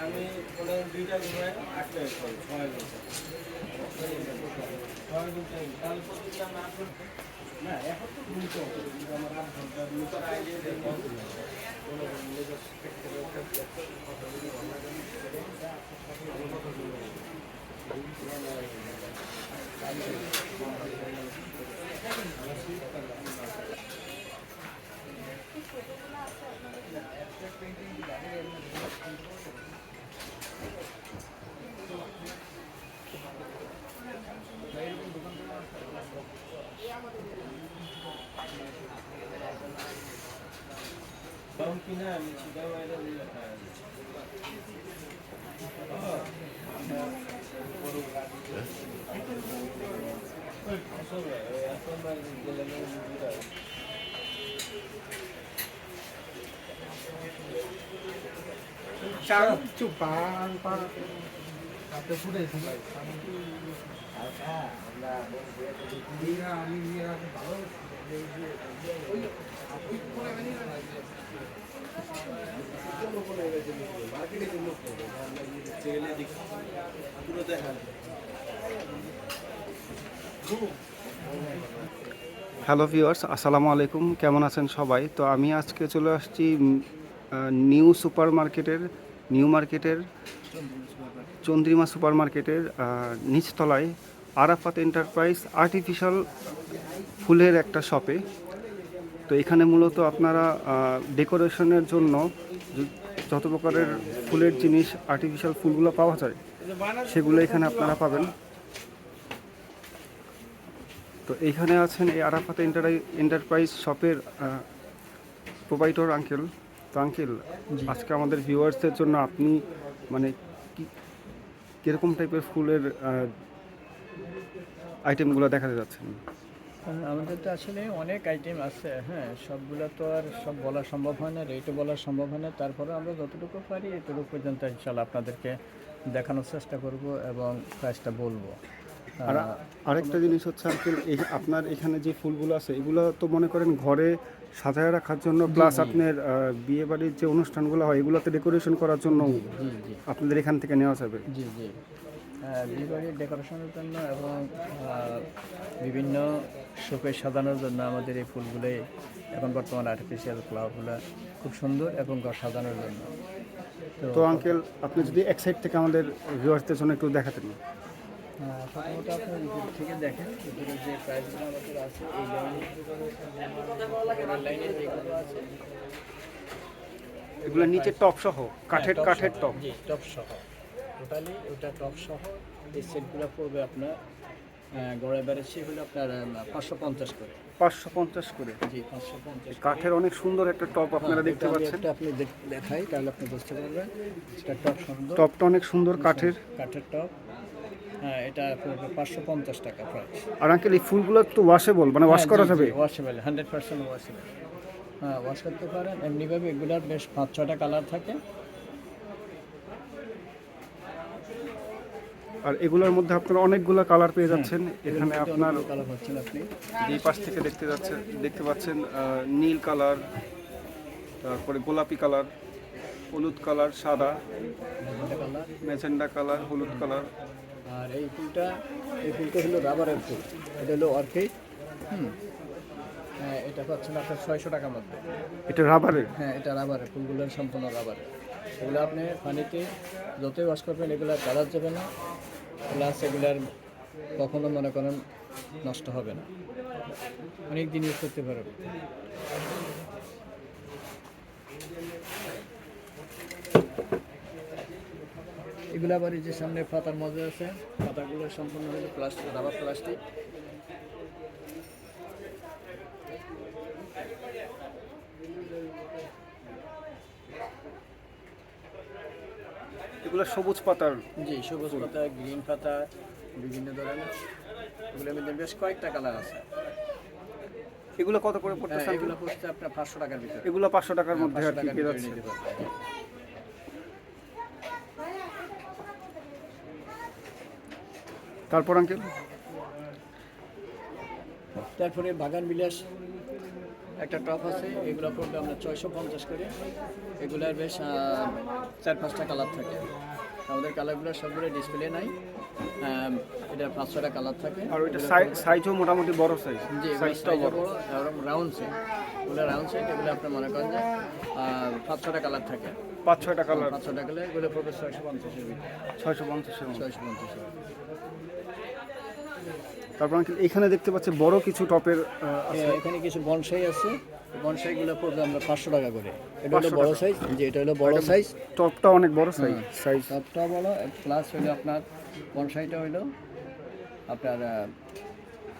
আমি দুইটা ঘুমাই 8 মিনিট করি 6 ঘন্টা। না এখন তো ঘুমতে হবে, কিন্তু আমার 8 ঘন্টা ঘুমতে আইডিয়া দেয় Vamos pinar, me te dá uma era ali, cara. Trắng chụp phá cái phút này không phải đi ra đi ra cái bảo hello viewers, আসসালামু আলাইকুম। কেমন আছেন সবাই? তো আমি আজকে চলে আসছি নিউ মার্কেটের চন্দ্রিমা সুপার মার্কেটের নিচতলায় আরাফাত এন্টারপ্রাইজ আর্টিফিশিয়াল ফুলের একটা শপে। তো এখানে মূলত আপনারা ডেকোরেশনের জন্য যত প্রকারের ফুলের জিনিস, আর্টিফিশিয়াল ফুলগুলো পাওয়া যায় সেগুলো এখানে আপনারা পাবেন। তো এইখানে আছেন এই আরাফাত এন্টারপ্রাইজ শপের প্রোপাইটর আঙ্কেল। তো আঙ্কেল, আজকে আমাদের ভিউয়ার্সদের জন্য আপনি মানে কীরকম টাইপের ফুলের আইটেমগুলো দেখাতে যাচ্ছেন? আমাদের তো আসলে অনেক আইটেম আছে, হ্যাঁ, সবগুলো তো আর সব বলা সম্ভব হয় না, রেটও বলা সম্ভব হয় না। তারপরে আমরা যতটুকু পারি এতটুকু পর্যন্ত ইনশাল্লাহ আপনাদেরকে দেখানোর চেষ্টা করব এবং প্রাইসটা বলবো। আর আরেকটা জিনিস হচ্ছে আঙ্কেল, এই আপনার এখানে যে ফুলগুলো আছে এগুলো তো মনে করেন ঘরে সাজায় রাখার জন্য, প্লাস আপনার বিয়ে বাড়ির যে অনুষ্ঠানগুলো হয় এগুলোতে ডেকোরেশন করার জন্য আপনাদের এখান থেকে নেওয়া যাবে। জি জি, বিয়ে বাড়ির ডেকোরেশনের জন্য এবং বিভিন্ন শোকে সাজানোর জন্য আমাদের এই ফুলগুলোই এখন বর্তমানে আর্টিফিশিয়াল ফ্লাওয়ারগুলো খুব সুন্দর এবং ঘর সাজানোর জন্য। তো আঙ্কেল, আপনি যদি এক সাইড থেকে আমাদের ভিউয়ার্সদের জন্য একটু দেখাতেন। প্রথমত আপনার উপর থেকে দেখেন উপরে যে প্রাইসগুলো আমাদের আছে, এই লাইনে যেগুলো আছে এগুলো নিচে টপ সহ কাঠের টপ। জি, টপ সহ টোটালি ওটা টপ সহ এই সেটগুলো পড়বে আপনার গড়ে বেড়েছে হলো আপনার 550 করে। 550 করে? জি, 550। কাঠের অনেক সুন্দর একটা টপ আপনারা দেখতে পাচ্ছেন। আপনি দেখাই তাহলে আপনি বুঝতে পারবেন। এটা টপ সুন্দর, টপটা অনেক সুন্দর কাঠের টপ। হ্যাঁ, এটা 550 টাকা প্রাইস। আর আঙ্কেল, এই ফুলগুলো তো ওয়াশেবল, মানে ওয়াশ করা যাবে? Washable, 100% washable. হ্যাঁ, ওয়াশ করতে পারেন। এমনিভাবে এগুলার বেশ 5-6টা কালার থাকে। আর এগুলোর মধ্যে আপনারা অনেকগুলো কালার পেয়ে যাচ্ছেন। এখানে আপনার কালার পাচ্ছেন আপনি এই পাশ থেকে দেখতে পাচ্ছেন নীল কালার, তারপরে গোলাপি কালার, হলুদ কালার, সাদা, ম্যাজেন্ডা কালার, হলুদ কালার। আর এই ফুলটা হলো রাবারের ফুল, এটা হলো অর্কিড। হ্যাঁ, এটা পাচ্ছেন আপনার 600 টাকার মধ্যে। এটা রাবারের? হ্যাঁ, এটা রাবারের, ফুলগুলো সম্পূর্ণ রাবারের। এগুলো আপনি পানিতে যতই ওয়াশ করবেন এগুলো কালার যাবে না, প্লাস এগুলার কখনো মনে করেন নষ্ট হবে না, অনেক দিন ইউজ করতে পারবে। এগুলো আবার এই যে সামনে পাতার মধ্যে আছে, পাতাগুলো সম্পূর্ণ হলো প্লাস্টিক, রাবার প্লাস্টিক। এগুলো সবুজ পাতার? জি, সবুজ পাতা, গ্রিন পাতা, বিভিন্ন ধরনের। এগুলোর মধ্যে বেশ কয়েকটা কালার আছে। এগুলো কত করে পড়তেছে? এগুলো পড়ছে আপনার 500 টাকার ভিতরে। এগুলো 500 টাকার মধ্যে আর কি পেয়ে যাচ্ছে। তারপর আঙ্কেল তারপরে বাগান বিলাস একটা টপ আছে, এগুলো পড়বে আমরা 650 করে। এগুলার বেশ 4-5টা কালার থাকে। আমাদের কালারগুলো সবগুলো ডিসপ্লে নাই, এটা 5-6টা কালার থাকে। আর ওইটা সাইজও মোটামুটি বড় সাইজ, যে সাইজটাও বড়, রাউন্ড সাইজ, এগুলো রাউন্ড সাইজ। এগুলো আপনি মনে করেন যে 5-6টা কালার থাকে, 5-6টা কালার, 5-6টা কালার। এগুলো পড়বে 650-এর ভিতরে, 650-এর মতো। 650। তারপর আঙ্কেল এখানে দেখতে পাচ্ছি বড় কিছু টপের এখানে কিছু বনসাই আছে, বনসাইগুলো পড়বে আমরা 500 টাকা করে। এটা হলো বড় সাইজ, যে এটা হলো বড় সাইজ। টপটা অনেক বড় সাইজ। টপটা বড়, প্লাস হলো আপনার বনসাইটা হলো আপনার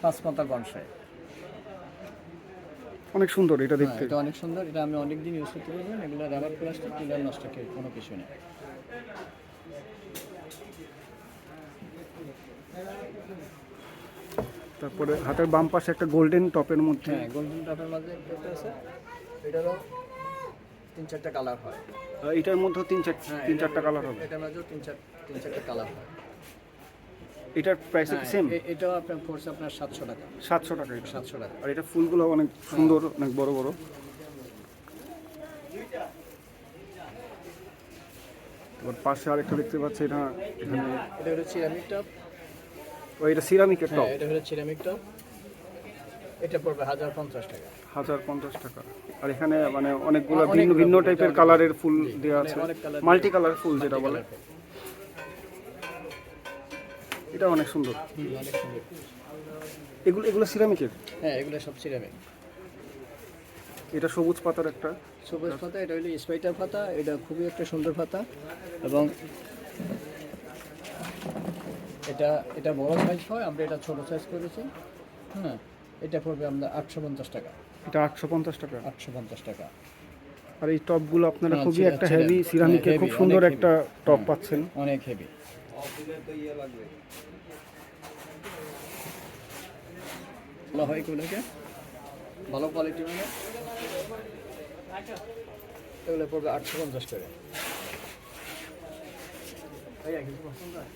5 পাতার বনসাই। অনেক সুন্দর এটা দেখতে। এটা অনেক সুন্দর, এটা আমি অনেক দিন ইউজ করতে পারবেন। এগুলো রাবার প্লাস্টিক, কিলার নষ্ট কোনো কিছু নেই। তারপরে হাতের বাম পাশে একটা গোল্ডেন টপের মধ্যে, হ্যাঁ, গোল্ডেন টপের মধ্যে একটা আছে, এটারও 3-4টা কালার হয়। এটার মধ্যে 3-4টা কালার হবে। এটার মধ্যেও 3-4টা কালার হয়। এটার প্রাইস কি সেম? এটাও আপনার পড়ছে আপনার 700 টাকা। 700 টাকা এটা। 700 টাকা। আর এটা ফুলগুলো অনেক সুন্দর, অনেক বড় বড়। তারপর পাশে আরেকটা দেখতে পাচ্ছি, এটা এখানে এটা হলো সিরামিক টপ। এটা সিরামিকের টপ, এটা হলো সিরামিক টপ। এটা পড়বে 1050 টাকা। 1050 টাকা। আর এখানে মানে অনেকগুলো ভিন্ন ভিন্ন টাইপের কালারের ফুল দেওয়া আছে, মাল্টি কালার ফুল যেটা বলে। এটা অনেক সুন্দর। অনেক সুন্দর। এগুলো সিরামিকের? হ্যাঁ, এগুলো সব সিরামিক। এটা সবুজ পাতার একটা, সবুজ পাতা, এটা হলো স্পাইটার পাতা। এটা খুবই একটা সুন্দর পাতা, এবং এটা বড় সাইজ হয়, আমরা এটা ছোট সাইজ করেছি। হ্যাঁ, এটা পড়বে আমরা 850 টাকা। এটা 850 টাকা। 850 টাকা। আর এই টপগুলো আপনারা খুবই হ্যাঁ, একটা ছিলাম। হেভি সিরামিকের, হ্যাঁ, খুব heavy, সুন্দর অনেক একটা টপ পাচ্ছেন। অনেক হেভি। ভালো হয় এগুলোকে, ভালো কোয়ালিটি মানে। এগুলো পড়বে 850 করে। ভাইয়া কিছু পছন্দ হয়?